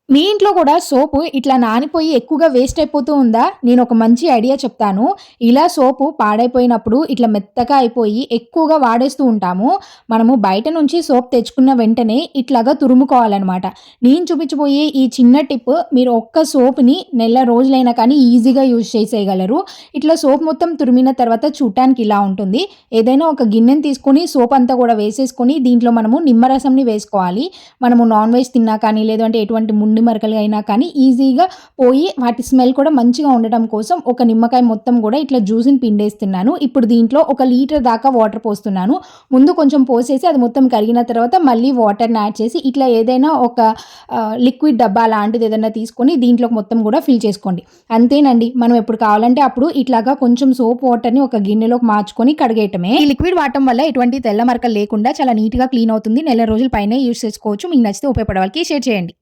మీ ఇంట్లో కూడా సోపు ఇట్లా నానిపోయి ఎక్కువగా వేస్ట్ అయిపోతూ ఉందా? నేనొక మంచి ఐడియా చెప్తాను. ఇలా సోపు పాడైపోయినప్పుడు ఇట్లా మెత్తగా అయిపోయి ఎక్కువగా వాడేస్తూ ఉంటాము. మనము బయట నుంచి సోప్ తెచ్చుకున్న వెంటనే ఇట్లాగా తురుముకోవాలనమాట. నేను చూపించబోయే ఈ చిన్న టిప్ మీరు ఒక్క సోప్‌ని నెల రోజులైనా కానీ ఈజీగా యూజ్ చేసేయగలరు. ఇట్లా సోప్ మొత్తం తురిమిన తర్వాత చూడటానికి ఇలా ఉంటుంది. ఏదైనా ఒక గిన్నెని తీసుకొని సోప్ అంతా కూడా వేసేసుకొని దీంట్లో మనము నిమ్మరసంని వేసుకోవాలి. మనము నాన్ వెజ్ తిన్నా కానీ లేదంటే ఎటువంటి ముండి మరకలు అయినా కానీ ఈజీగా పోయి వాటి స్మెల్ కూడా మంచిగా ఉండటం కోసం ఒక నిమ్మకాయ మొత్తం కూడా ఇట్లా జ్యూస్‌ని పిండేస్తున్నాను. ఇప్పుడు దీంట్లో 1 లీటర్ దాకా వాటర్ పోస్తున్నాను. ముందు కొంచెం పోసేసి అది మొత్తం కరిగిన తర్వాత మళ్ళీ వాటర్‌ని యాడ్ చేసి ఇట్లా ఏదైనా ఒక లిక్విడ్ డబ్బా లాంటిది ఏదైనా తీసుకొని దీంట్లోకి మొత్తం కూడా ఫిల్ చేసుకోండి. అంతేనండి. మనం ఎప్పుడు కావాలంటే అప్పుడు ఇట్లాగా కొంచెం సోప్ వాటర్‌ని ఒక గిన్నెలోకి మార్చుకొని కడిగేయటమే. ఈ లిక్విడ్ వాడటం వల్ల ఎటువంటి తెల్ల మరకలు లేకుండా చాలా నీట్‌గా క్లీన్ అవుతుంది. నెల రోజుల పైనే యూజ్ చేసుకోవచ్చు. మీకు నచ్చితే ఉపయోగపడే వాళ్ళకి షేర్ చేయండి.